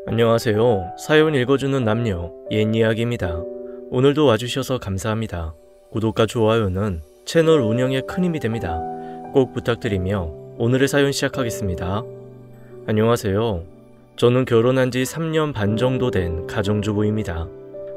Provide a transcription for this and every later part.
안녕하세요. 사연 읽어주는 남녀 옛이야기입니다. 오늘도 와주셔서 감사합니다. 구독과 좋아요는 채널 운영에 큰 힘이 됩니다. 꼭 부탁드리며 오늘의 사연 시작하겠습니다. 안녕하세요. 저는 결혼한 지 3년 반 정도 된 가정주부입니다.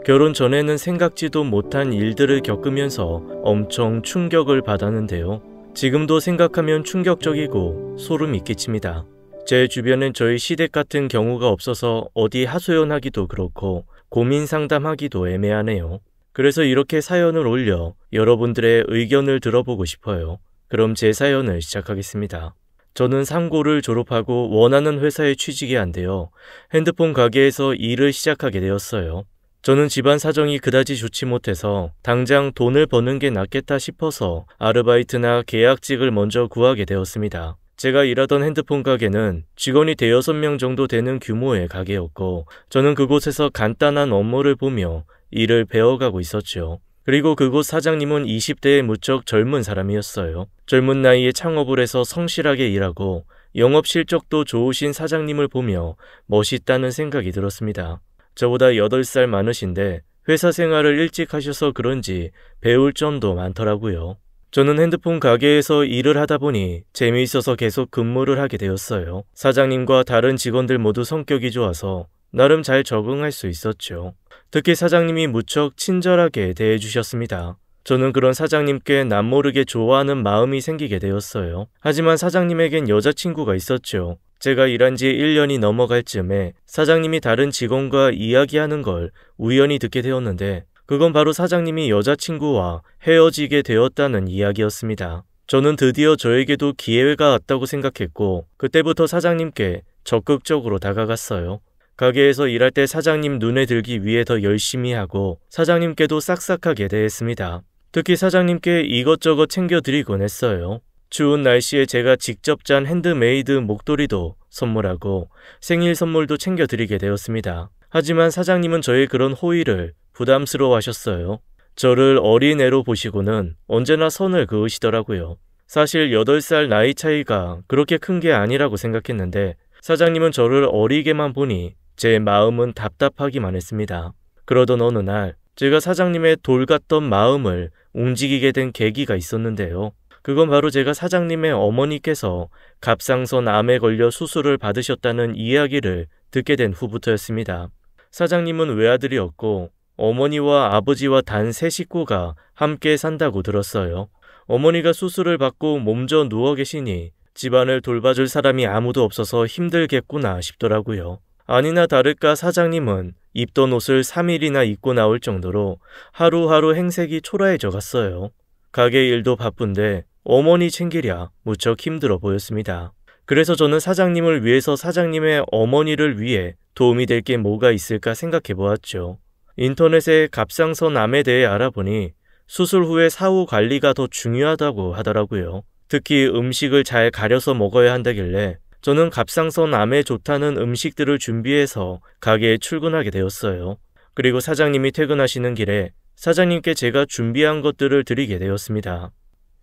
결혼 전에는 생각지도 못한 일들을 겪으면서 엄청 충격을 받았는데요. 지금도 생각하면 충격적이고 소름이 끼칩니다. 제 주변엔 저희 시댁 같은 경우가 없어서 어디 하소연하기도 그렇고 고민 상담하기도 애매하네요. 그래서 이렇게 사연을 올려 여러분들의 의견을 들어보고 싶어요. 그럼 제 사연을 시작하겠습니다. 저는 상고를 졸업하고 원하는 회사에 취직이 안 되어 핸드폰 가게에서 일을 시작하게 되었어요. 저는 집안 사정이 그다지 좋지 못해서 당장 돈을 버는 게 낫겠다 싶어서 아르바이트나 계약직을 먼저 구하게 되었습니다. 제가 일하던 핸드폰 가게는 직원이 대여섯 명 정도 되는 규모의 가게였고 저는 그곳에서 간단한 업무를 보며 일을 배워가고 있었죠. 그리고 그곳 사장님은 20대에 무척 젊은 사람이었어요. 젊은 나이에 창업을 해서 성실하게 일하고 영업 실적도 좋으신 사장님을 보며 멋있다는 생각이 들었습니다. 저보다 8살 많으신데 회사 생활을 일찍 하셔서 그런지 배울 점도 많더라고요. 저는 핸드폰 가게에서 일을 하다 보니 재미있어서 계속 근무를 하게 되었어요. 사장님과 다른 직원들 모두 성격이 좋아서 나름 잘 적응할 수 있었죠. 특히 사장님이 무척 친절하게 대해주셨습니다. 저는 그런 사장님께 남모르게 좋아하는 마음이 생기게 되었어요. 하지만 사장님에겐 여자친구가 있었죠. 제가 일한 지 1년이 넘어갈 즈음에 사장님이 다른 직원과 이야기하는 걸 우연히 듣게 되었는데 그건 바로 사장님이 여자친구와 헤어지게 되었다는 이야기였습니다. 저는 드디어 저에게도 기회가 왔다고 생각했고 그때부터 사장님께 적극적으로 다가갔어요. 가게에서 일할 때 사장님 눈에 들기 위해 더 열심히 하고 사장님께도 싹싹하게 대했습니다. 특히 사장님께 이것저것 챙겨드리곤 했어요. 추운 날씨에 제가 직접 짠 핸드메이드 목도리도 선물하고 생일 선물도 챙겨드리게 되었습니다. 하지만 사장님은 저의 그런 호의를 부담스러워하셨어요. 저를 어린애로 보시고는 언제나 선을 그으시더라고요. 사실 8살 나이 차이가 그렇게 큰 게 아니라고 생각했는데 사장님은 저를 어리게만 보니 제 마음은 답답하기만 했습니다. 그러던 어느 날 제가 사장님의 돌 같던 마음을 움직이게 된 계기가 있었는데요. 그건 바로 제가 사장님의 어머니께서 갑상선 암에 걸려 수술을 받으셨다는 이야기를 듣게 된 후부터였습니다. 사장님은 외아들이었고 어머니와 아버지와 단 3식구가 함께 산다고 들었어요. 어머니가 수술을 받고 몸져 누워 계시니 집안을 돌봐줄 사람이 아무도 없어서 힘들겠구나 싶더라고요. 아니나 다를까 사장님은 입던 옷을 3일이나 입고 나올 정도로 하루하루 행색이 초라해져 갔어요. 가게 일도 바쁜데 어머니 챙기랴 무척 힘들어 보였습니다. 그래서 저는 사장님을 위해서 사장님의 어머니를 위해 도움이 될 게 뭐가 있을까 생각해 보았죠. 인터넷에 갑상선 암에 대해 알아보니 수술 후에 사후 관리가 더 중요하다고 하더라고요. 특히 음식을 잘 가려서 먹어야 한다길래 저는 갑상선 암에 좋다는 음식들을 준비해서 가게에 출근하게 되었어요. 그리고 사장님이 퇴근하시는 길에 사장님께 제가 준비한 것들을 드리게 되었습니다.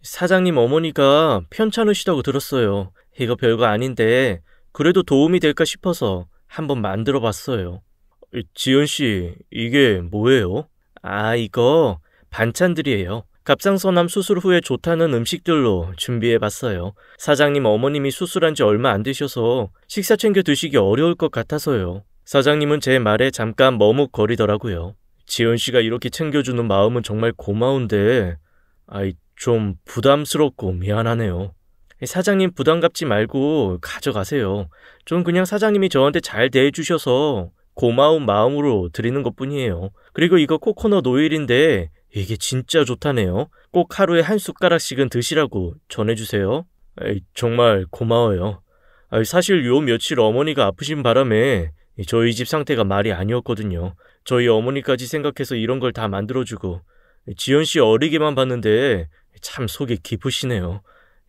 사장님 어머니가 편찮으시다고 들었어요. 이거 별거 아닌데 그래도 도움이 될까 싶어서 한번 만들어 봤어요. 지연씨, 이게 뭐예요? 이거 반찬들이에요. 갑상선암 수술 후에 좋다는 음식들로 준비해봤어요. 사장님 어머님이 수술한 지 얼마 안 되셔서 식사 챙겨 드시기 어려울 것 같아서요. 사장님은 제 말에 잠깐 머뭇거리더라고요. 지연씨가 이렇게 챙겨주는 마음은 정말 고마운데 좀 부담스럽고 미안하네요. 사장님 부담 갖지 말고 가져가세요. 전 그냥 사장님이 저한테 잘 대해주셔서 고마운 마음으로 드리는 것뿐이에요. 그리고 이거 코코넛 오일인데 이게 진짜 좋다네요. 꼭 하루에 한 숟가락씩은 드시라고 전해주세요. 정말 고마워요. 사실 요 며칠 어머니가 아프신 바람에 저희 집 상태가 말이 아니었거든요. 저희 어머니까지 생각해서 이런 걸 다 만들어주고 지연씨 어리게만 봤는데 참 속이 깊으시네요.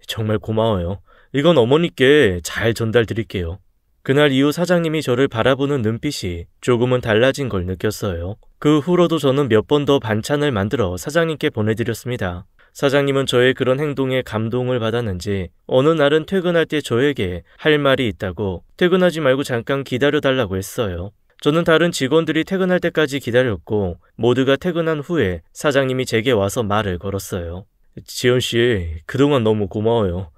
정말 고마워요. 이건 어머니께 잘 전달드릴게요. 그날 이후 사장님이 저를 바라보는 눈빛이 조금은 달라진 걸 느꼈어요. 그 후로도 저는 몇 번 더 반찬을 만들어 사장님께 보내드렸습니다. 사장님은 저의 그런 행동에 감동을 받았는지 어느 날은 퇴근할 때 저에게 할 말이 있다고 퇴근하지 말고 잠깐 기다려달라고 했어요. 저는 다른 직원들이 퇴근할 때까지 기다렸고 모두가 퇴근한 후에 사장님이 제게 와서 말을 걸었어요. 지연씨, 그동안 너무 고마워요.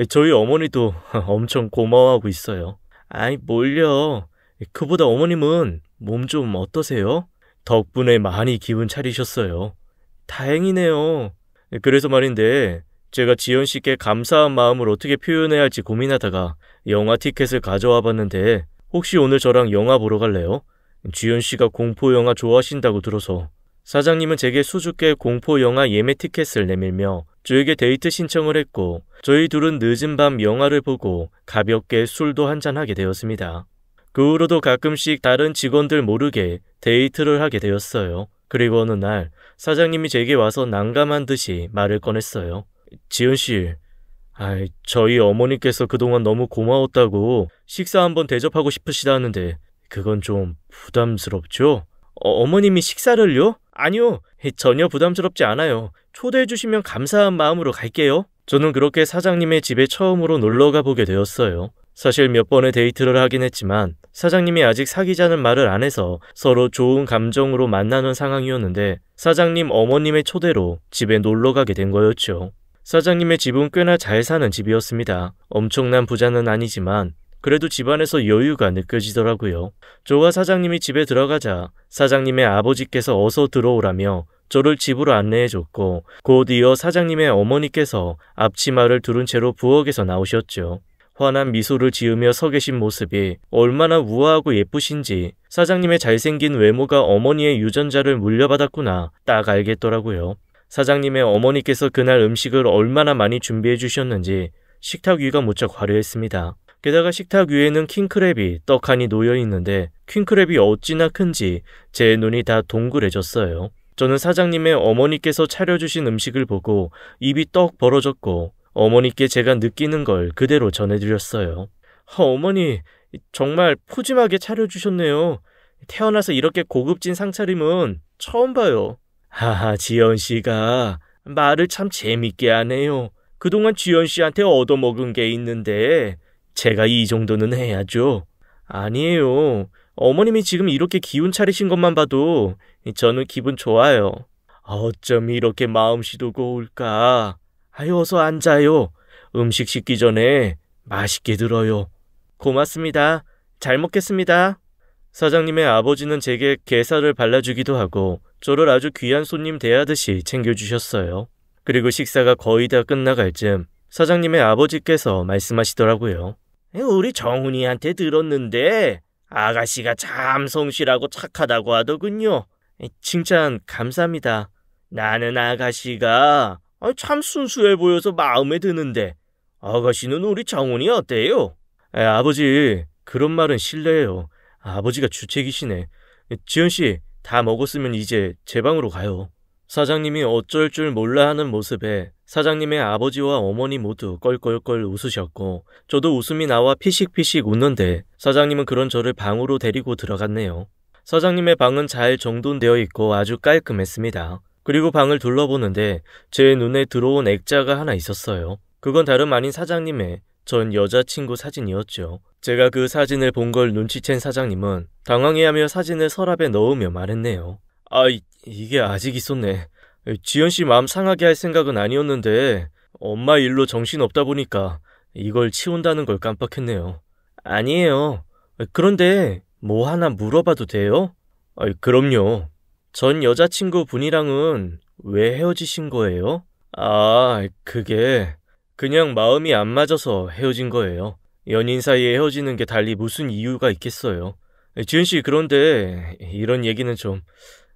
저희 어머니도 엄청 고마워하고 있어요. 아이, 뭘요. 그보다 어머님은 몸 좀 어떠세요? 덕분에 많이 기운 차리셨어요. 다행이네요. 그래서 말인데 제가 지연씨께 감사한 마음을 어떻게 표현해야 할지 고민하다가 영화 티켓을 가져와 봤는데 혹시 오늘 저랑 영화 보러 갈래요? 지연씨가 공포영화 좋아하신다고 들어서. 사장님은 제게 수줍게 공포영화 예매 티켓을 내밀며 저에게 데이트 신청을 했고 저희 둘은 늦은 밤 영화를 보고 가볍게 술도 한잔하게 되었습니다. 그 후로도 가끔씩 다른 직원들 모르게 데이트를 하게 되었어요. 그리고 어느 날 사장님이 제게 와서 난감한 듯이 말을 꺼냈어요. 지은씨, 저희 어머니께서 그동안 너무 고마웠다고 식사 한번 대접하고 싶으시다는데 그건 좀 부담스럽죠? 어머님이 식사를요? 아니요, 전혀 부담스럽지 않아요. 초대해 주시면 감사한 마음으로 갈게요. 저는 그렇게 사장님의 집에 처음으로 놀러 가보게 되었어요. 사실 몇 번의 데이트를 하긴 했지만 사장님이 아직 사귀자는 말을 안 해서 서로 좋은 감정으로 만나는 상황이었는데 사장님 어머님의 초대로 집에 놀러 가게 된 거였죠. 사장님의 집은 꽤나 잘 사는 집이었습니다. 엄청난 부자는 아니지만 그래도 집안에서 여유가 느껴지더라고요. 저와 사장님이 집에 들어가자 사장님의 아버지께서 어서 들어오라며 저를 집으로 안내해줬고 곧 이어 사장님의 어머니께서 앞치마를 두른 채로 부엌에서 나오셨죠. 환한 미소를 지으며 서 계신 모습이 얼마나 우아하고 예쁘신지 사장님의 잘생긴 외모가 어머니의 유전자를 물려받았구나 딱 알겠더라고요. 사장님의 어머니께서 그날 음식을 얼마나 많이 준비해 주셨는지 식탁 위가 무척 화려했습니다. 게다가 식탁 위에는 킹크랩이 떡하니 놓여 있는데 킹크랩이 어찌나 큰지 제 눈이 다 동그래졌어요. 저는 사장님의 어머니께서 차려주신 음식을 보고 입이 떡 벌어졌고 어머니께 제가 느끼는 걸 그대로 전해드렸어요. 어머니, 정말 푸짐하게 차려주셨네요. 태어나서 이렇게 고급진 상차림은 처음 봐요. 하하, 지연씨가 말을 참 재밌게 하네요. 그동안 지연씨한테 얻어먹은 게 있는데 제가 이 정도는 해야죠. 아니에요. 어머님이 지금 이렇게 기운 차리신 것만 봐도 저는 기분 좋아요. 어쩜 이렇게 마음씨도 고울까. 어서 앉아요. 음식 식기 전에 맛있게 들어요. 고맙습니다. 잘 먹겠습니다. 사장님의 아버지는 제게 게살을 발라주기도 하고 저를 아주 귀한 손님 대하듯이 챙겨주셨어요. 그리고 식사가 거의 다 끝나갈 즈음 사장님의 아버지께서 말씀하시더라고요. 우리 정훈이한테 들었는데 아가씨가 참 성실하고 착하다고 하더군요. 칭찬 감사합니다. 나는 아가씨가 참 순수해 보여서 마음에 드는데 아가씨는 우리 정훈이 어때요? 아버지, 그런 말은 실례예요. 아버지가 주책이시네. 지연씨, 다 먹었으면 이제 제 방으로 가요. 사장님이 어쩔 줄 몰라 하는 모습에 사장님의 아버지와 어머니 모두 껄껄껄 웃으셨고 저도 웃음이 나와 피식피식 웃는데 사장님은 그런 저를 방으로 데리고 들어갔네요. 사장님의 방은 잘 정돈되어 있고 아주 깔끔했습니다. 그리고 방을 둘러보는데 제 눈에 들어온 액자가 하나 있었어요. 그건 다름 아닌 사장님의 전 여자친구 사진이었죠. 제가 그 사진을 본 걸 눈치챈 사장님은 당황해하며 사진을 서랍에 넣으며 말했네요. 이게 아직 있었네. 지연씨 마음 상하게 할 생각은 아니었는데 엄마 일로 정신없다 보니까 이걸 치운다는 걸 깜빡했네요. 아니에요. 그런데 뭐 하나 물어봐도 돼요? 그럼요. 전 여자친구 분이랑은 왜 헤어지신 거예요? 그게 그냥 마음이 안 맞아서 헤어진 거예요. 연인 사이에 헤어지는 게 달리 무슨 이유가 있겠어요. 지은씨, 그런데 이런 얘기는 좀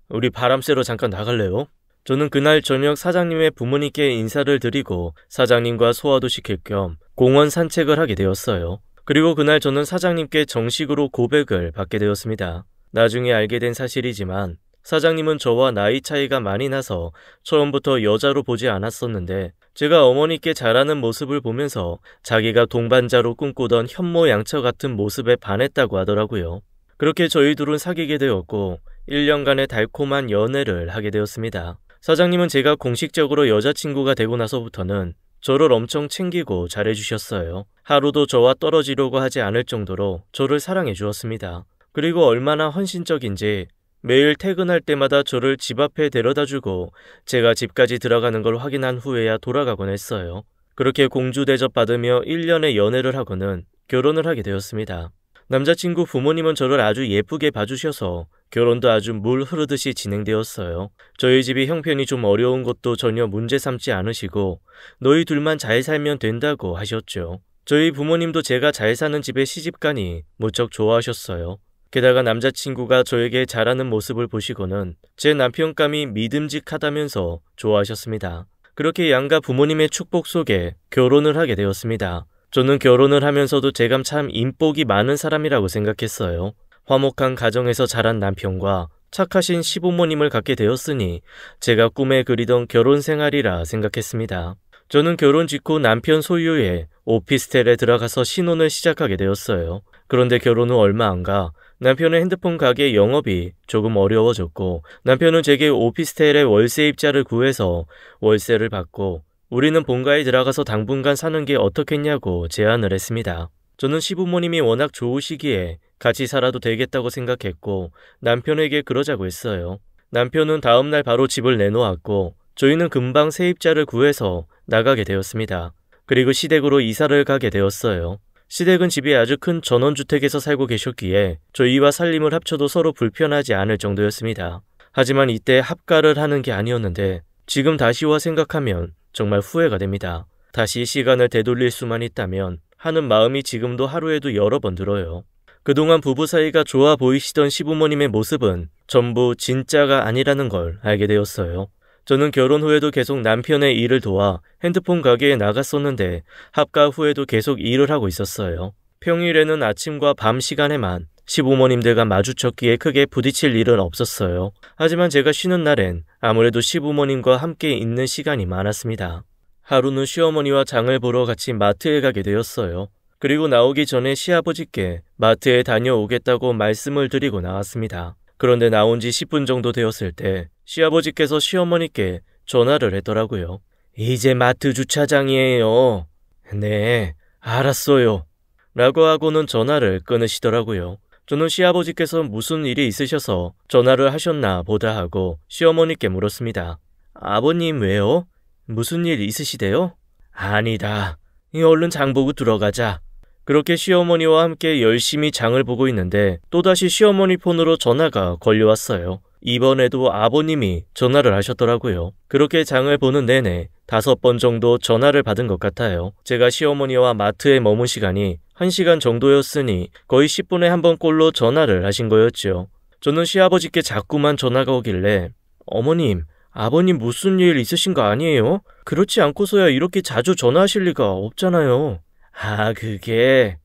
우리 바람 쐬러 잠깐 나갈래요? 저는 그날 저녁 사장님의 부모님께 인사를 드리고 사장님과 소화도 시킬 겸 공원 산책을 하게 되었어요. 그리고 그날 저는 사장님께 정식으로 고백을 받게 되었습니다. 나중에 알게 된 사실이지만 사장님은 저와 나이 차이가 많이 나서 처음부터 여자로 보지 않았었는데 제가 어머니께 잘하는 모습을 보면서 자기가 동반자로 꿈꾸던 현모양처 같은 모습에 반했다고 하더라고요. 그렇게 저희 둘은 사귀게 되었고 1년간의 달콤한 연애를 하게 되었습니다. 사장님은 제가 공식적으로 여자친구가 되고 나서부터는 저를 엄청 챙기고 잘해주셨어요. 하루도 저와 떨어지려고 하지 않을 정도로 저를 사랑해 주었습니다. 그리고 얼마나 헌신적인지 매일 퇴근할 때마다 저를 집 앞에 데려다주고 제가 집까지 들어가는 걸 확인한 후에야 돌아가곤 했어요. 그렇게 공주 대접 받으며 1년의 연애를 하고는 결혼을 하게 되었습니다. 남자친구 부모님은 저를 아주 예쁘게 봐주셔서 결혼도 아주 물 흐르듯이 진행되었어요. 저희 집이 형편이 좀 어려운 것도 전혀 문제 삼지 않으시고 너희 둘만 잘 살면 된다고 하셨죠. 저희 부모님도 제가 잘 사는 집에 시집가니 무척 좋아하셨어요. 게다가 남자친구가 저에게 잘하는 모습을 보시고는 제 남편감이 믿음직하다면서 좋아하셨습니다. 그렇게 양가 부모님의 축복 속에 결혼을 하게 되었습니다. 저는 결혼을 하면서도 제가 참 인복이 많은 사람이라고 생각했어요. 화목한 가정에서 자란 남편과 착하신 시부모님을 갖게 되었으니 제가 꿈에 그리던 결혼 생활이라 생각했습니다. 저는 결혼 직후 남편 소유의 오피스텔에 들어가서 신혼을 시작하게 되었어요. 그런데 결혼 후 얼마 안 가 남편의 핸드폰 가게 영업이 조금 어려워졌고 남편은 제게 오피스텔에 월세 입자를 구해서 월세를 받고 우리는 본가에 들어가서 당분간 사는 게 어떻겠냐고 제안을 했습니다. 저는 시부모님이 워낙 좋으시기에 같이 살아도 되겠다고 생각했고 남편에게 그러자고 했어요. 남편은 다음날 바로 집을 내놓았고 저희는 금방 세입자를 구해서 나가게 되었습니다. 그리고 시댁으로 이사를 가게 되었어요. 시댁은 집이 아주 큰 전원주택에서 살고 계셨기에 저희와 살림을 합쳐도 서로 불편하지 않을 정도였습니다. 하지만 이때 합가를 하는 게 아니었는데 지금 다시와 생각하면 정말 후회가 됩니다. 다시 시간을 되돌릴 수만 있다면 하는 마음이 지금도 하루에도 여러 번 들어요. 그동안 부부 사이가 좋아 보이시던 시부모님의 모습은 전부 진짜가 아니라는 걸 알게 되었어요. 저는 결혼 후에도 계속 남편의 일을 도와 핸드폰 가게에 나갔었는데 합가 후에도 계속 일을 하고 있었어요. 평일에는 아침과 밤 시간에만 시부모님들과 마주쳤기에 크게 부딪힐 일은 없었어요. 하지만 제가 쉬는 날엔 아무래도 시부모님과 함께 있는 시간이 많았습니다. 하루는 시어머니와 장을 보러 같이 마트에 가게 되었어요. 그리고 나오기 전에 시아버지께 마트에 다녀오겠다고 말씀을 드리고 나왔습니다. 그런데 나온 지 10분 정도 되었을 때 시아버지께서 시어머니께 전화를 했더라고요. 이제 마트 주차장이에요. 네, 알았어요. 라고 하고는 전화를 끊으시더라고요. 저는 시아버지께서 무슨 일이 있으셔서 전화를 하셨나 보다 하고 시어머니께 물었습니다. 아버님 왜요? 무슨 일 있으시대요? 아니다. 얼른 장 보고 들어가자. 그렇게 시어머니와 함께 열심히 장을 보고 있는데 또다시 시어머니 폰으로 전화가 걸려왔어요. 이번에도 아버님이 전화를 하셨더라고요. 그렇게 장을 보는 내내 5번 정도 전화를 받은 것 같아요. 제가 시어머니와 마트에 머문 시간이 1시간 정도였으니 거의 10분에 한 번 꼴로 전화를 하신 거였죠. 저는 시아버지께 자꾸만 전화가 오길래 어머님, 아버님 무슨 일 있으신 거 아니에요? 그렇지 않고서야 이렇게 자주 전화하실 리가 없잖아요. 아, 그게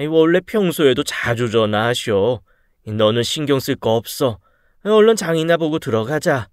원래 평소에도 자주 전화하셔. 너는 신경 쓸 거 없어. 얼른 장이나 보고 들어가자.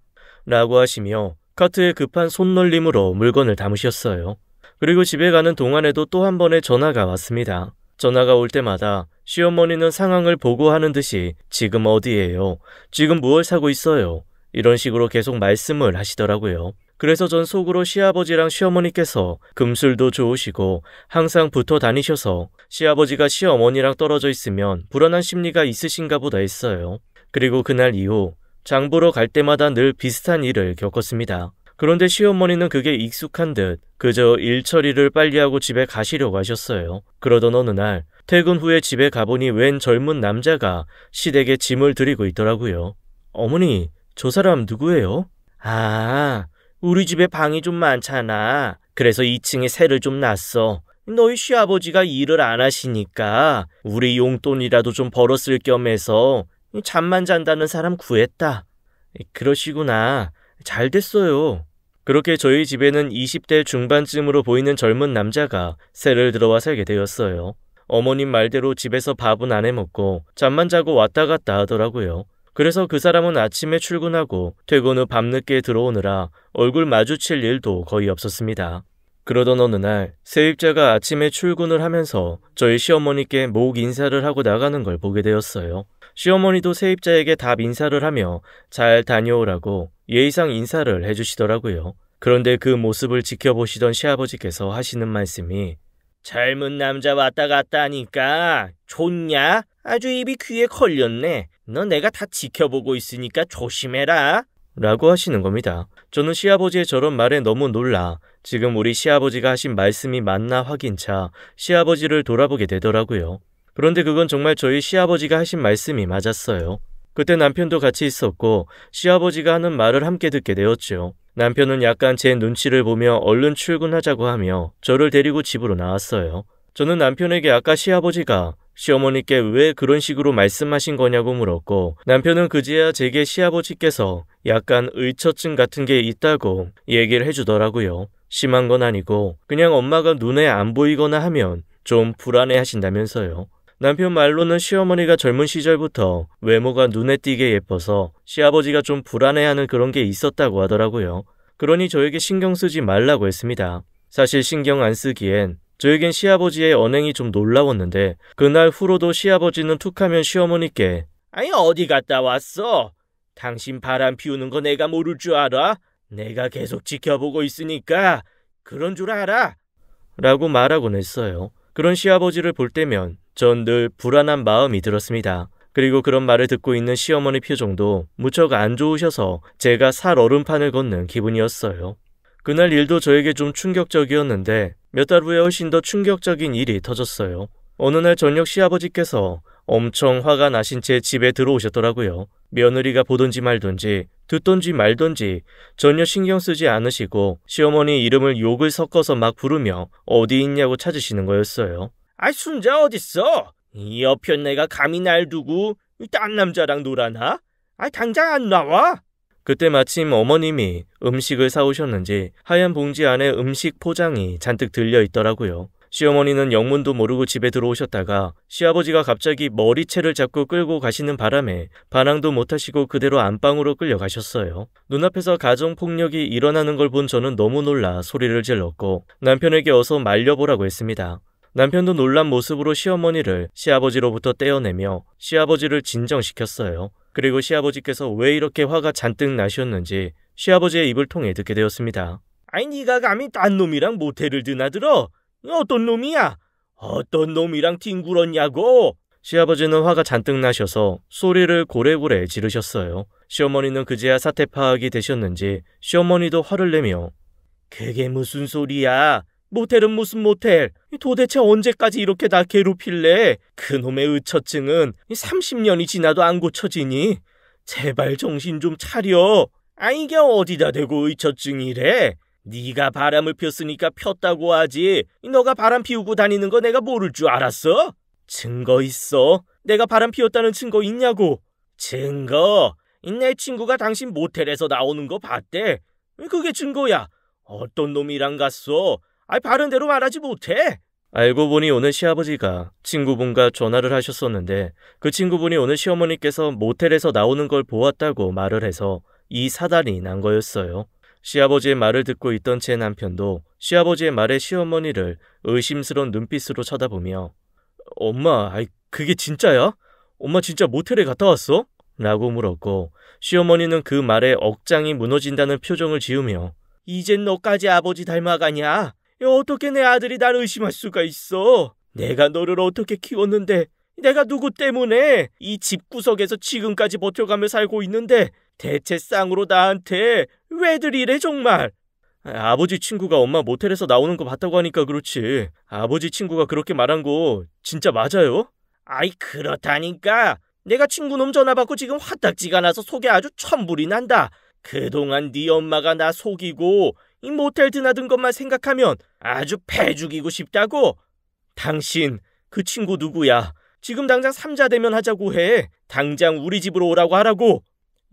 라고 하시며 카트에 급한 손놀림으로 물건을 담으셨어요. 그리고 집에 가는 동안에도 또 한 번의 전화가 왔습니다. 전화가 올 때마다 시어머니는 상황을 보고하는 듯이 지금 어디예요? 지금 무얼 사고 있어요? 이런 식으로 계속 말씀을 하시더라고요. 그래서 전 속으로 시아버지랑 시어머니께서 금술도 좋으시고 항상 붙어 다니셔서 시아버지가 시어머니랑 떨어져 있으면 불안한 심리가 있으신가 보다 했어요. 그리고 그날 이후 장 보러 갈 때마다 늘 비슷한 일을 겪었습니다. 그런데 시어머니는 그게 익숙한 듯 그저 일 처리를 빨리 하고 집에 가시려고 하셨어요. 그러던 어느 날 퇴근 후에 집에 가보니 웬 젊은 남자가 시댁에 짐을 들이고 있더라고요. 어머니, 저 사람 누구예요? 아, 우리 집에 방이 좀 많잖아. 그래서 2층에 새를 좀 놨어. 너희 시아버지가 일을 안 하시니까 우리 용돈이라도 좀 벌었을 겸해서 잠만 잔다는 사람 구했다. 그러시구나. 잘 됐어요. 그렇게 저희 집에는 20대 중반쯤으로 보이는 젊은 남자가 새를 들어와 살게 되었어요. 어머님 말대로 집에서 밥은 안 해먹고 잠만 자고 왔다 갔다 하더라고요. 그래서 그 사람은 아침에 출근하고 퇴근 후 밤늦게 들어오느라 얼굴 마주칠 일도 거의 없었습니다. 그러던 어느 날 세입자가 아침에 출근을 하면서 저희 시어머니께 목 인사를 하고 나가는 걸 보게 되었어요. 시어머니도 세입자에게 답 인사를 하며 잘 다녀오라고 예의상 인사를 해주시더라고요. 그런데 그 모습을 지켜보시던 시아버지께서 하시는 말씀이 젊은 남자 왔다 갔다 하니까 좋냐? 아주 입이 귀에 걸렸네. 너 내가 다 지켜보고 있으니까 조심해라. 라고 하시는 겁니다. 저는 시아버지의 저런 말에 너무 놀라 지금 우리 시아버지가 하신 말씀이 맞나 확인차 시아버지를 돌아보게 되더라고요. 그런데 그건 정말 저희 시아버지가 하신 말씀이 맞았어요. 그때 남편도 같이 있었고 시아버지가 하는 말을 함께 듣게 되었죠. 남편은 약간 제 눈치를 보며 얼른 출근하자고 하며 저를 데리고 집으로 나왔어요. 저는 남편에게 아까 시아버지가 시어머니께 왜 그런 식으로 말씀하신 거냐고 물었고 남편은 그제야 제게 시아버지께서 약간 의처증 같은 게 있다고 얘기를 해주더라고요. 심한 건 아니고 그냥 엄마가 눈에 안 보이거나 하면 좀 불안해 하신다면서요. 남편 말로는 시어머니가 젊은 시절부터 외모가 눈에 띄게 예뻐서 시아버지가 좀 불안해하는 그런 게 있었다고 하더라고요. 그러니 저에게 신경 쓰지 말라고 했습니다. 사실 신경 안 쓰기엔 저에겐 시아버지의 언행이 좀 놀라웠는데 그날 후로도 시아버지는 툭하면 시어머니께 아니 어디 갔다 왔어? 당신 바람 피우는 거 내가 모를 줄 알아? 내가 계속 지켜보고 있으니까 그런 줄 알아? 라고 말하곤 했어요. 그런 시아버지를 볼 때면 전 늘 불안한 마음이 들었습니다. 그리고 그런 말을 듣고 있는 시어머니 표정도 무척 안 좋으셔서 제가 살얼음판을 걷는 기분이었어요. 그날 일도 저에게 좀 충격적이었는데 몇 달 후에 훨씬 더 충격적인 일이 터졌어요. 어느 날 저녁 시아버지께서 엄청 화가 나신 채 집에 들어오셨더라고요. 며느리가 보던지 말던지 듣던지 말던지 전혀 신경 쓰지 않으시고 시어머니 이름을 욕을 섞어서 막 부르며 어디 있냐고 찾으시는 거였어요. 아이 순자 어딨어? 이 여편 내가 감히 날 두고 딴 남자랑 놀아나? 아이 당장 안 나와? 그때 마침 어머님이 음식을 사오셨는지 하얀 봉지 안에 음식 포장이 잔뜩 들려있더라고요. 시어머니는 영문도 모르고 집에 들어오셨다가 시아버지가 갑자기 머리채를 잡고 끌고 가시는 바람에 반항도 못하시고 그대로 안방으로 끌려가셨어요. 눈앞에서 가정폭력이 일어나는 걸 본 저는 너무 놀라 소리를 질렀고 남편에게 어서 말려보라고 했습니다. 남편도 놀란 모습으로 시어머니를 시아버지로부터 떼어내며 시아버지를 진정시켰어요. 그리고 시아버지께서 왜 이렇게 화가 잔뜩 나셨는지 시아버지의 입을 통해 듣게 되었습니다. 아니 네가 감히 딴 놈이랑 모텔을 드나들어? 어떤 놈이야? 어떤 놈이랑 뒹굴었냐고? 시아버지는 화가 잔뜩 나셔서 소리를 고래고래 지르셨어요. 시어머니는 그제야 사태 파악이 되셨는지 시어머니도 화를 내며 그게 무슨 소리야? 모텔은 무슨 모텔? 도대체 언제까지 이렇게 나 괴롭힐래? 그놈의 의처증은 30년이 지나도 안 고쳐지니? 제발 정신 좀 차려. 아 이게 어디다 대고 의처증이래? 네가 바람을 폈으니까 폈다고 하지. 너가 바람 피우고 다니는 거 내가 모를 줄 알았어? 증거 있어? 내가 바람 피웠다는 증거 있냐고? 증거? 내 친구가 당신 모텔에서 나오는 거 봤대. 그게 증거야. 어떤 놈이랑 갔어? 바른 대로 말하지 못해. 알고 보니 오늘 시아버지가 친구분과 전화를 하셨었는데 그 친구분이 오늘 시어머니께서 모텔에서 나오는 걸 보았다고 말을 해서 이 사단이 난 거였어요. 시아버지의 말을 듣고 있던 제 남편도 시아버지의 말에 시어머니를 의심스러운 눈빛으로 쳐다보며 엄마, 그게 진짜야? 엄마 진짜 모텔에 갔다 왔어? 라고 물었고 시어머니는 그 말에 억장이 무너진다는 표정을 지으며 이젠 너까지 아버지 닮아가냐? 어떻게 내 아들이 날 의심할 수가 있어? 내가 너를 어떻게 키웠는데 내가 누구 때문에 이 집구석에서 지금까지 버텨가며 살고 있는데 대체 쌍으로 나한테 왜들 이래 정말? 아버지 친구가 엄마 모텔에서 나오는 거 봤다고 하니까 그렇지. 아버지 친구가 그렇게 말한 거 진짜 맞아요? 아이 그렇다니까. 내가 친구놈 전화 받고 지금 화딱지가 나서 속에 아주 천불이 난다. 그동안 네 엄마가 나 속이고 이 모텔 드나든 것만 생각하면 아주 패 죽이고 싶다고. 당신 그 친구 누구야? 지금 당장 삼자대면 하자고 해. 당장 우리 집으로 오라고 하라고.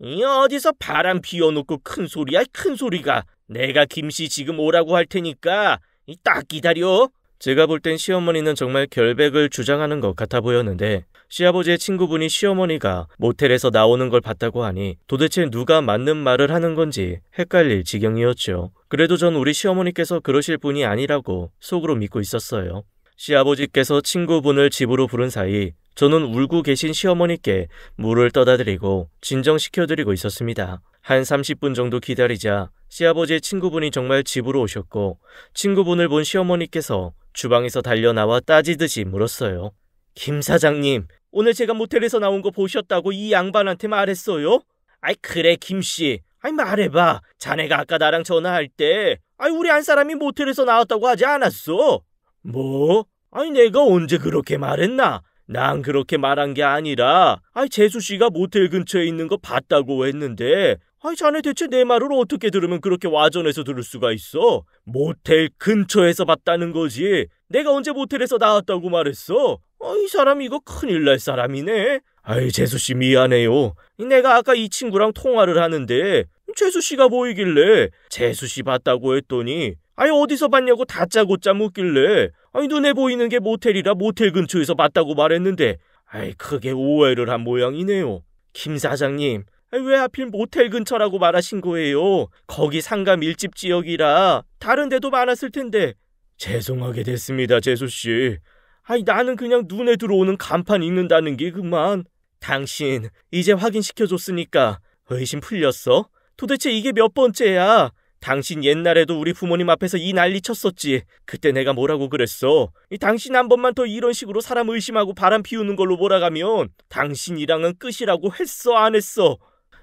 이 어디서 바람 피워놓고 큰 소리야 큰 소리가. 내가 김씨 지금 오라고 할 테니까 딱 기다려. 제가 볼 땐 시어머니는 정말 결백을 주장하는 것 같아 보였는데 시아버지의 친구분이 시어머니가 모텔에서 나오는 걸 봤다고 하니 도대체 누가 맞는 말을 하는 건지 헷갈릴 지경이었죠. 그래도 전 우리 시어머니께서 그러실 분이 아니라고 속으로 믿고 있었어요. 시아버지께서 친구분을 집으로 부른 사이 저는 울고 계신 시어머니께 물을 떠다 드리고 진정시켜드리고 있었습니다. 한 30분 정도 기다리자 시아버지의 친구분이 정말 집으로 오셨고 친구분을 본 시어머니께서 주방에서 달려나와 따지듯이 물었어요. 김 사장님, 오늘 제가 모텔에서 나온 거 보셨다고 이 양반한테 말했어요? 아이 그래 김씨, 아이 말해봐. 자네가 아까 나랑 전화할 때 아이 우리 한 사람이 모텔에서 나왔다고 하지 않았어? 뭐? 아니 내가 언제 그렇게 말했나? 난 그렇게 말한 게 아니라 아이 재수씨가 모텔 근처에 있는 거 봤다고 했는데 아이 자네 대체 내 말을 어떻게 들으면 그렇게 와전해서 들을 수가 있어? 모텔 근처에서 봤다는 거지. 내가 언제 모텔에서 나왔다고 말했어? 이 사람 이거 큰일 날 사람이네. 아이 재수씨 미안해요. 내가 아까 이 친구랑 통화를 하는데 재수씨가 보이길래 재수씨 봤다고 했더니 아이 어디서 봤냐고 다짜고짜 묻길래 아이 눈에 보이는 게 모텔이라 모텔 근처에서 봤다고 말했는데 아이 크게 오해를 한 모양이네요. 김 사장님, 왜 하필 모텔 근처라고 말하신 거예요? 거기 상가 밀집 지역이라 다른 데도 많았을 텐데. 죄송하게 됐습니다, 재수씨. 아니 나는 그냥 눈에 들어오는 간판 읽는다는 게 그만. 당신 이제 확인시켜줬으니까 의심 풀렸어? 도대체 이게 몇 번째야? 당신 옛날에도 우리 부모님 앞에서 이 난리 쳤었지. 그때 내가 뭐라고 그랬어? 당신 한 번만 더 이런 식으로 사람 의심하고 바람 피우는 걸로 몰아가면 당신이랑은 끝이라고 했어 안 했어?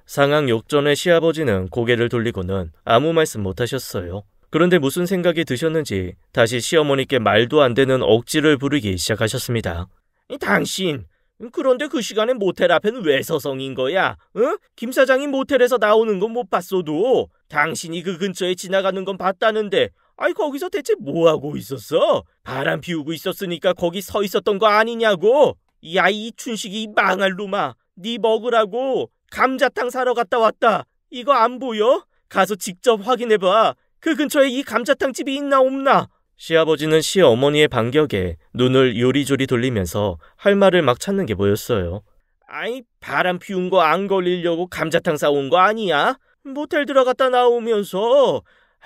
상황 역전의 시아버지는 고개를 돌리고는 아무 말씀 못하셨어요. 그런데 무슨 생각이 드셨는지 다시 시어머니께 말도 안 되는 억지를 부르기 시작하셨습니다. 당신, 그런데 그 시간에 모텔 앞에는 왜 서성인 거야? 응? 김 사장이 모텔에서 나오는 건 못 봤어도 당신이 그 근처에 지나가는 건 봤다는데 아이 거기서 대체 뭐하고 있었어? 바람 피우고 있었으니까 거기 서 있었던 거 아니냐고? 야 이 춘식이 망할 놈아, 네 먹으라고 감자탕 사러 갔다 왔다. 이거 안 보여? 가서 직접 확인해봐. 그 근처에 이 감자탕 집이 있나 없나? 시아버지는 시어머니의 반격에 눈을 요리조리 돌리면서 할 말을 막 찾는 게 보였어요. 아이 바람 피운 거 안 걸리려고 감자탕 사온 거 아니야? 모텔 들어갔다 나오면서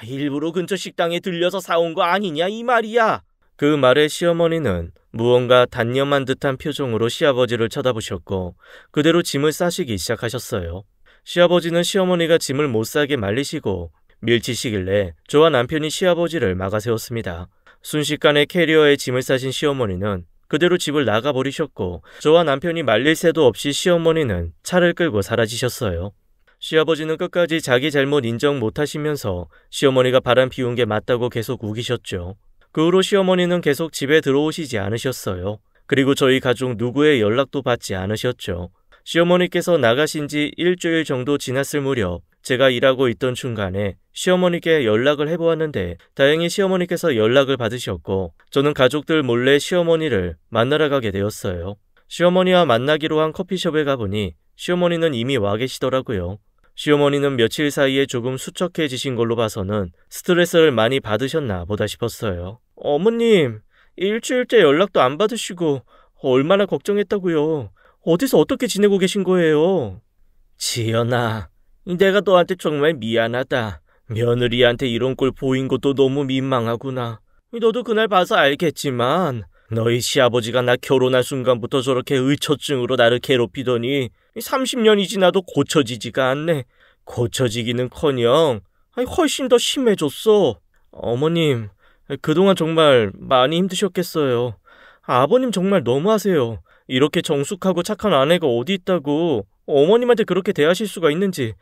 일부러 근처 식당에 들려서 사온 거 아니냐 이 말이야. 그 말에 시어머니는 무언가 단념한 듯한 표정으로 시아버지를 쳐다보셨고 그대로 짐을 싸시기 시작하셨어요. 시아버지는 시어머니가 짐을 못 싸게 말리시고 밀치시길래 저와 남편이 시아버지를 막아세웠습니다. 순식간에 캐리어에 짐을 싸신 시어머니는 그대로 집을 나가버리셨고 저와 남편이 말릴 새도 없이 시어머니는 차를 끌고 사라지셨어요. 시아버지는 끝까지 자기 잘못 인정 못하시면서 시어머니가 바람 피운 게 맞다고 계속 우기셨죠. 그 후로 시어머니는 계속 집에 들어오시지 않으셨어요. 그리고 저희 가족 누구의 연락도 받지 않으셨죠. 시어머니께서 나가신 지 일주일 정도 지났을 무렵 제가 일하고 있던 중간에 시어머니께 연락을 해보았는데 다행히 시어머니께서 연락을 받으셨고 저는 가족들 몰래 시어머니를 만나러 가게 되었어요. 시어머니와 만나기로 한 커피숍에 가보니 시어머니는 이미 와 계시더라고요. 시어머니는 며칠 사이에 조금 수척해지신 걸로 봐서는 스트레스를 많이 받으셨나 보다 싶었어요. 어머님, 일주일째 연락도 안 받으시고 얼마나 걱정했다고요. 어디서 어떻게 지내고 계신 거예요? 지연아, 내가 너한테 정말 미안하다. 며느리한테 이런 꼴 보인 것도 너무 민망하구나. 너도 그날 봐서 알겠지만 너희 시아버지가 나 결혼한 순간부터 저렇게 의처증으로 나를 괴롭히더니 30년이 지나도 고쳐지지가 않네. 고쳐지기는커녕 훨씬 더 심해졌어. 어머님, 그동안 정말 많이 힘드셨겠어요. 아버님 정말 너무하세요. 이렇게 정숙하고 착한 아내가 어디 있다고 어머님한테 그렇게 대하실 수가 있는지.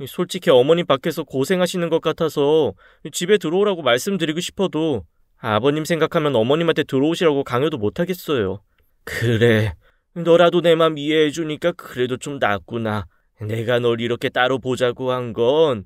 솔직히 어머님 밖에서 고생하시는 것 같아서 집에 들어오라고 말씀드리고 싶어도 아버님 생각하면 어머님한테 들어오시라고 강요도 못하겠어요. 그래, 너라도 내 맘 이해해주니까 그래도 좀 낫구나. 내가 널 이렇게 따로 보자고 한 건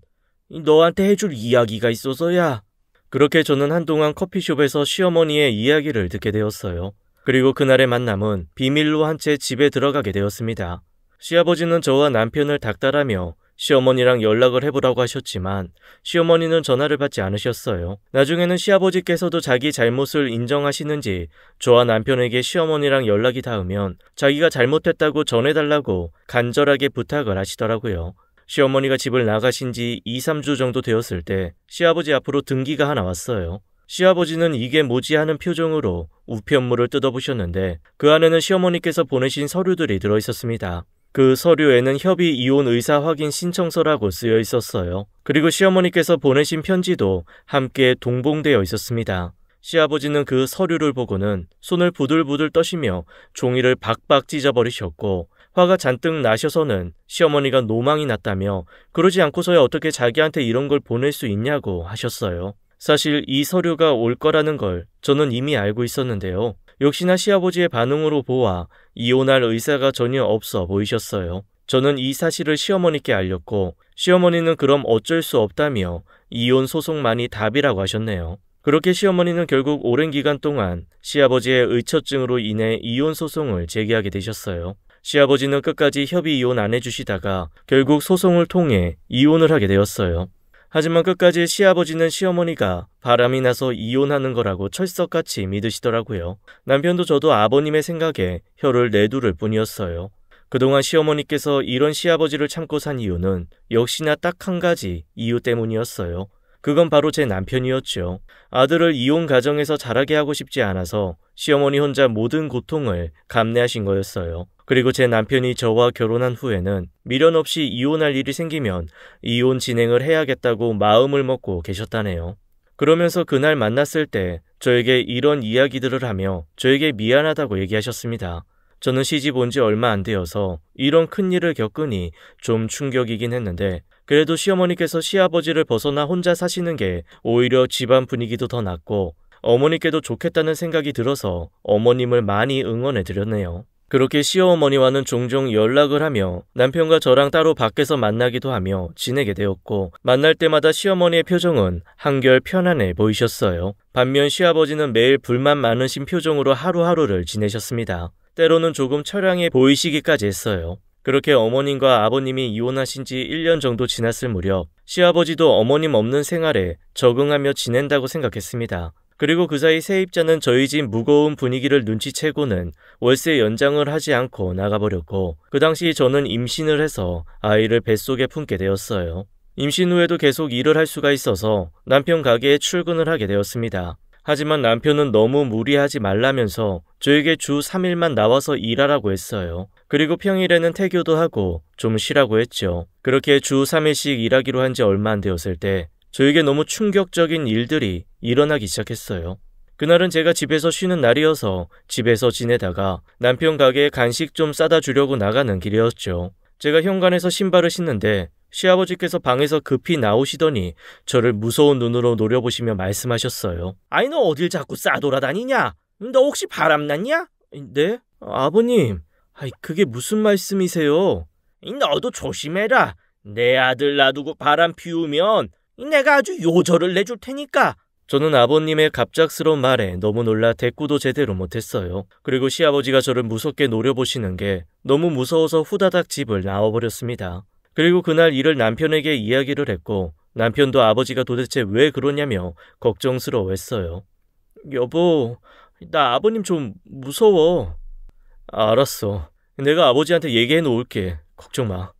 너한테 해줄 이야기가 있어서야. 그렇게 저는 한동안 커피숍에서 시어머니의 이야기를 듣게 되었어요. 그리고 그날의 만남은 비밀로 한 채 집에 들어가게 되었습니다. 시아버지는 저와 남편을 닥달하며 시어머니랑 연락을 해보라고 하셨지만 시어머니는 전화를 받지 않으셨어요. 나중에는 시아버지께서도 자기 잘못을 인정하시는지 저와 남편에게 시어머니랑 연락이 닿으면 자기가 잘못했다고 전해달라고 간절하게 부탁을 하시더라고요. 시어머니가 집을 나가신 지 2, 3주 정도 되었을 때 시아버지 앞으로 등기가 하나 왔어요. 시아버지는 이게 뭐지 하는 표정으로 우편물을 뜯어보셨는데 그 안에는 시어머니께서 보내신 서류들이 들어있었습니다. 그 서류에는 협의 이혼 의사 확인 신청서라고 쓰여 있었어요. 그리고 시어머니께서 보내신 편지도 함께 동봉되어 있었습니다. 시아버지는 그 서류를 보고는 손을 부들부들 떠시며 종이를 박박 찢어버리셨고, 화가 잔뜩 나셔서는 시어머니가 노망이 났다며 그러지 않고서야 어떻게 자기한테 이런 걸 보낼 수 있냐고 하셨어요. 사실 이 서류가 올 거라는 걸 저는 이미 알고 있었는데요. 역시나 시아버지의 반응으로 보아 이혼할 의사가 전혀 없어 보이셨어요. 저는 이 사실을 시어머니께 알렸고, 시어머니는 그럼 어쩔 수 없다며 이혼 소송만이 답이라고 하셨네요. 그렇게 시어머니는 결국 오랜 기간 동안 시아버지의 의처증으로 인해 이혼 소송을 제기하게 되셨어요. 시아버지는 끝까지 협의 이혼 안 해주시다가 결국 소송을 통해 이혼을 하게 되었어요. 하지만 끝까지 시아버지는 시어머니가 바람이 나서 이혼하는 거라고 철석같이 믿으시더라고요. 남편도 저도 아버님의 생각에 혀를 내두를 뿐이었어요. 그동안 시어머니께서 이런 시아버지를 참고 산 이유는 역시나 딱 한 가지 이유 때문이었어요. 그건 바로 제 남편이었죠. 아들을 이혼 가정에서 자라게 하고 싶지 않아서 시어머니 혼자 모든 고통을 감내하신 거였어요. 그리고 제 남편이 저와 결혼한 후에는 미련 없이 이혼할 일이 생기면 이혼 진행을 해야겠다고 마음을 먹고 계셨다네요. 그러면서 그날 만났을 때 저에게 이런 이야기들을 하며 저에게 미안하다고 얘기하셨습니다. 저는 시집 온 지 얼마 안 되어서 이런 큰일을 겪으니 좀 충격이긴 했는데, 그래도 시어머니께서 시아버지를 벗어나 혼자 사시는 게 오히려 집안 분위기도 더 낫고 어머니께도 좋겠다는 생각이 들어서 어머님을 많이 응원해 드렸네요. 그렇게 시어머니와는 종종 연락을 하며 남편과 저랑 따로 밖에서 만나기도 하며 지내게 되었고, 만날 때마다 시어머니의 표정은 한결 편안해 보이셨어요. 반면 시아버지는 매일 불만 많으신 표정으로 하루하루를 지내셨습니다. 때로는 조금 처량해 보이시기까지 했어요. 그렇게 어머님과 아버님이 이혼하신 지 1년 정도 지났을 무렵 시아버지도 어머님 없는 생활에 적응하며 지낸다고 생각했습니다. 그리고 그 사이 세입자는 저희 집 무거운 분위기를 눈치채고는 월세 연장을 하지 않고 나가버렸고, 그 당시 저는 임신을 해서 아이를 뱃속에 품게 되었어요. 임신 후에도 계속 일을 할 수가 있어서 남편 가게에 출근을 하게 되었습니다. 하지만 남편은 너무 무리하지 말라면서 저에게 주 3일만 나와서 일하라고 했어요. 그리고 평일에는 태교도 하고 좀 쉬라고 했죠. 그렇게 주 3일씩 일하기로 한 지 얼마 안 되었을 때 저에게 너무 충격적인 일들이 일어나기 시작했어요. 그날은 제가 집에서 쉬는 날이어서 집에서 지내다가 남편 가게에 간식 좀 싸다 주려고 나가는 길이었죠. 제가 현관에서 신발을 신는데 시아버지께서 방에서 급히 나오시더니 저를 무서운 눈으로 노려보시며 말씀하셨어요. 아니, 너 어딜 자꾸 싸돌아다니냐? 너 혹시 바람났냐? 네? 아버님, 그게 무슨 말씀이세요? 너도 조심해라. 내 아들 놔두고 바람 피우면 내가 아주 요절을 내줄 테니까. 저는 아버님의 갑작스러운 말에 너무 놀라 대꾸도 제대로 못했어요. 그리고 시아버지가 저를 무섭게 노려보시는 게 너무 무서워서 후다닥 집을 나와버렸습니다. 그리고 그날 일을 남편에게 이야기를 했고, 남편도 아버지가 도대체 왜 그러냐며 걱정스러워했어요. 여보, 나 아버님 좀 무서워. 알았어. 내가 아버지한테 얘기해 놓을게. 걱정 마.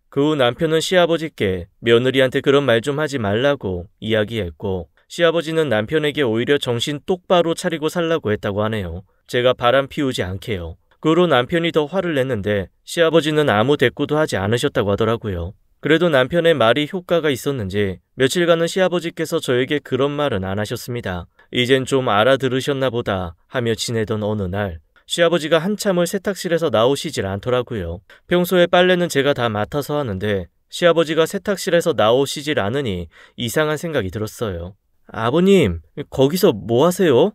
그 후 남편은 시아버지께 며느리한테 그런 말 좀 하지 말라고 이야기했고, 시아버지는 남편에게 오히려 정신 똑바로 차리고 살라고 했다고 하네요. 제가 바람 피우지 않게요. 그 후로 남편이 더 화를 냈는데 시아버지는 아무 대꾸도 하지 않으셨다고 하더라고요. 그래도 남편의 말이 효과가 있었는지 며칠간은 시아버지께서 저에게 그런 말은 안 하셨습니다. 이젠 좀 알아들으셨나 보다 하며 지내던 어느 날 시아버지가 한참을 세탁실에서 나오시질 않더라고요. 평소에 빨래는 제가 다 맡아서 하는데 시아버지가 세탁실에서 나오시질 않으니 이상한 생각이 들었어요. 아버님, 거기서 뭐 하세요?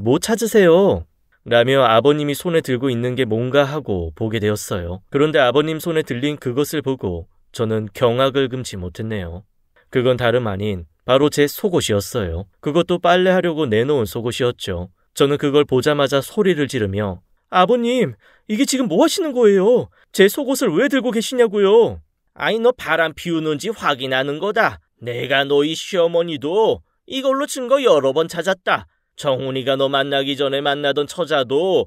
뭐 찾으세요? 라며 아버님이 손에 들고 있는 게 뭔가 하고 보게 되었어요. 그런데 아버님 손에 들린 그것을 보고 저는 경악을 금치 못했네요. 그건 다름 아닌 바로 제 속옷이었어요. 그것도 빨래하려고 내놓은 속옷이었죠. 저는 그걸 보자마자 소리를 지르며 아버님, 이게 지금 뭐 하시는 거예요? 제 속옷을 왜 들고 계시냐고요? 아니, 너 바람 피우는지 확인하는 거다. 내가 너희 시어머니도 이걸로 증거 여러 번 찾았다. 정훈이가 너 만나기 전에 만나던 처자도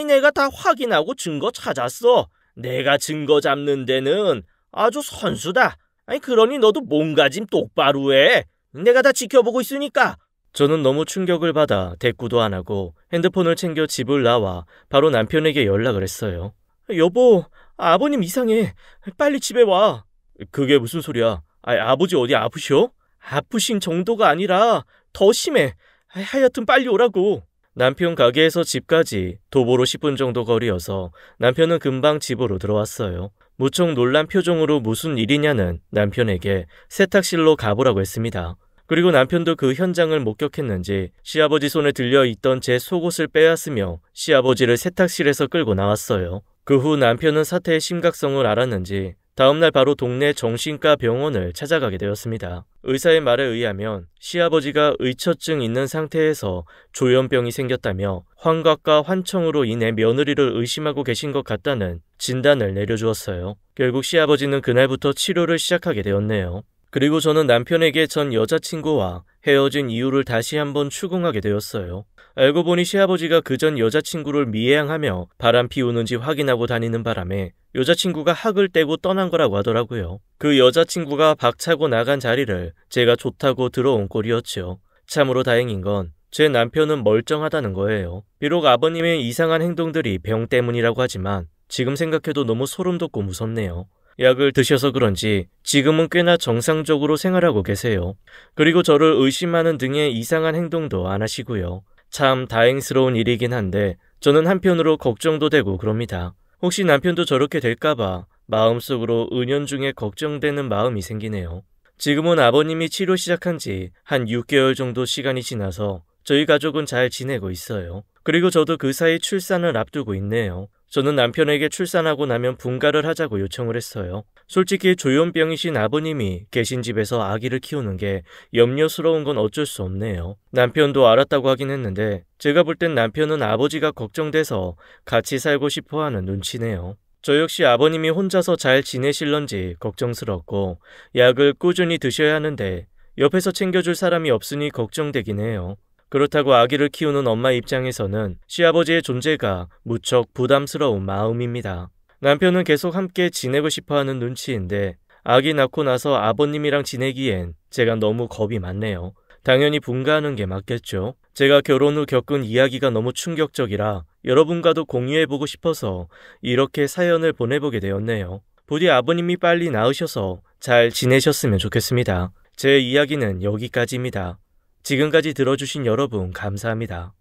내가 다 확인하고 증거 찾았어. 내가 증거 잡는 데는 아주 선수다. 그러니 너도 몸가짐 똑바로 해. 내가 다 지켜보고 있으니까. 저는 너무 충격을 받아 대꾸도 안 하고 핸드폰을 챙겨 집을 나와 바로 남편에게 연락을 했어요. 여보, 아버님 이상해. 빨리 집에 와. 그게 무슨 소리야? 아버지 어디 아프셔? 아프신 정도가 아니라 더 심해. 하여튼 빨리 오라고. 남편 가게에서 집까지 도보로 10분 정도 거리여서 남편은 금방 집으로 들어왔어요. 무척 놀란 표정으로 무슨 일이냐는 남편에게 세탁실로 가보라고 했습니다. 그리고 남편도 그 현장을 목격했는지 시아버지 손에 들려있던 제 속옷을 빼앗으며 시아버지를 세탁실에서 끌고 나왔어요. 그 후 남편은 사태의 심각성을 알았는지 다음날 바로 동네 정신과 병원을 찾아가게 되었습니다. 의사의 말에 의하면 시아버지가 의처증 있는 상태에서 조현병이 생겼다며 환각과 환청으로 인해 며느리를 의심하고 계신 것 같다는 진단을 내려주었어요. 결국 시아버지는 그날부터 치료를 시작하게 되었네요. 그리고 저는 남편에게 전 여자친구와 헤어진 이유를 다시 한번 추궁하게 되었어요. 알고 보니 시아버지가 그전 여자친구를 미행하며 바람 피우는지 확인하고 다니는 바람에 여자친구가 학을 떼고 떠난 거라고 하더라고요. 그 여자친구가 박차고 나간 자리를 제가 좋다고 들어온 꼴이었죠. 참으로 다행인 건 제 남편은 멀쩡하다는 거예요. 비록 아버님의 이상한 행동들이 병 때문이라고 하지만 지금 생각해도 너무 소름 돋고 무섭네요. 약을 드셔서 그런지 지금은 꽤나 정상적으로 생활하고 계세요. 그리고 저를 의심하는 등의 이상한 행동도 안 하시고요. 참 다행스러운 일이긴 한데 저는 한편으로 걱정도 되고 그럽니다. 혹시 남편도 저렇게 될까봐 마음속으로 은연중에 걱정되는 마음이 생기네요. 지금은 아버님이 치료 시작한 지 한 6개월 정도 시간이 지나서 저희 가족은 잘 지내고 있어요. 그리고 저도 그 사이 출산을 앞두고 있네요. 저는 남편에게 출산하고 나면 분가를 하자고 요청을 했어요. 솔직히 조현병이신 아버님이 계신 집에서 아기를 키우는 게 염려스러운 건 어쩔 수 없네요. 남편도 알았다고 하긴 했는데 제가 볼 땐 남편은 아버지가 걱정돼서 같이 살고 싶어하는 눈치네요. 저 역시 아버님이 혼자서 잘 지내실런지 걱정스럽고 약을 꾸준히 드셔야 하는데 옆에서 챙겨줄 사람이 없으니 걱정되긴 해요. 그렇다고 아기를 키우는 엄마 입장에서는 시아버지의 존재가 무척 부담스러운 마음입니다. 남편은 계속 함께 지내고 싶어하는 눈치인데 아기 낳고 나서 아버님이랑 지내기엔 제가 너무 겁이 많네요. 당연히 분가하는 게 맞겠죠. 제가 결혼 후 겪은 이야기가 너무 충격적이라 여러분과도 공유해보고 싶어서 이렇게 사연을 보내보게 되었네요. 부디 아버님이 빨리 나으셔서 잘 지내셨으면 좋겠습니다. 제 이야기는 여기까지입니다. 지금까지 들어주신 여러분 감사합니다.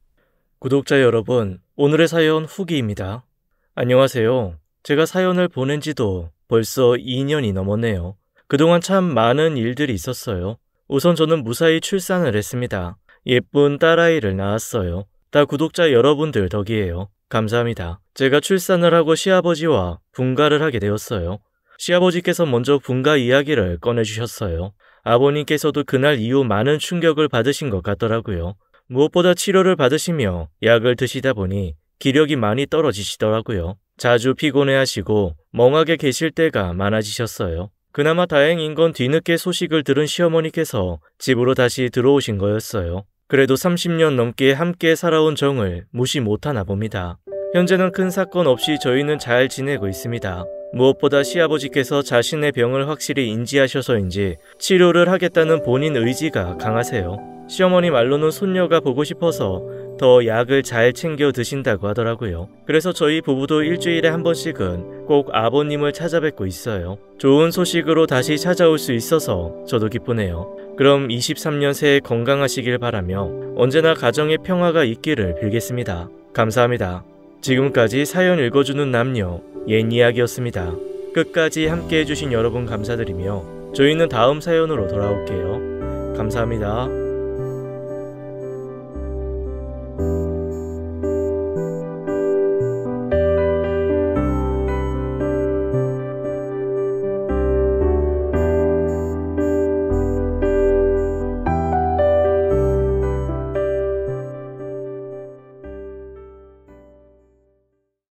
구독자 여러분, 오늘의 사연 후기입니다. 안녕하세요. 제가 사연을 보낸 지도 벌써 2년이 넘었네요. 그동안 참 많은 일들이 있었어요. 우선 저는 무사히 출산을 했습니다. 예쁜 딸아이를 낳았어요. 다 구독자 여러분들 덕이에요. 감사합니다. 제가 출산을 하고 시아버지와 분가를 하게 되었어요. 시아버지께서 먼저 분가 이야기를 꺼내주셨어요. 아버님께서도 그날 이후 많은 충격을 받으신 것 같더라고요. 무엇보다 치료를 받으시며 약을 드시다 보니 기력이 많이 떨어지시더라고요. 자주 피곤해하시고 멍하게 계실 때가 많아지셨어요. 그나마 다행인 건 뒤늦게 소식을 들은 시어머니께서 집으로 다시 들어오신 거였어요. 그래도 30년 넘게 함께 살아온 정을 무시 못하나 봅니다. 현재는 큰 사건 없이 저희는 잘 지내고 있습니다. 무엇보다 시아버지께서 자신의 병을 확실히 인지하셔서인지 치료를 하겠다는 본인 의지가 강하세요. 시어머니 말로는 손녀가 보고 싶어서 더 약을 잘 챙겨 드신다고 하더라고요. 그래서 저희 부부도 일주일에 한 번씩은 꼭 아버님을 찾아뵙고 있어요. 좋은 소식으로 다시 찾아올 수 있어서 저도 기쁘네요. 그럼 23년 새해 건강하시길 바라며 언제나 가정의 평화가 있기를 빌겠습니다. 감사합니다. 지금까지 사연 읽어주는 남녀 옛이야기였습니다. 끝까지 함께 해주신 여러분 감사드리며 저희는 다음 사연으로 돌아올게요. 감사합니다.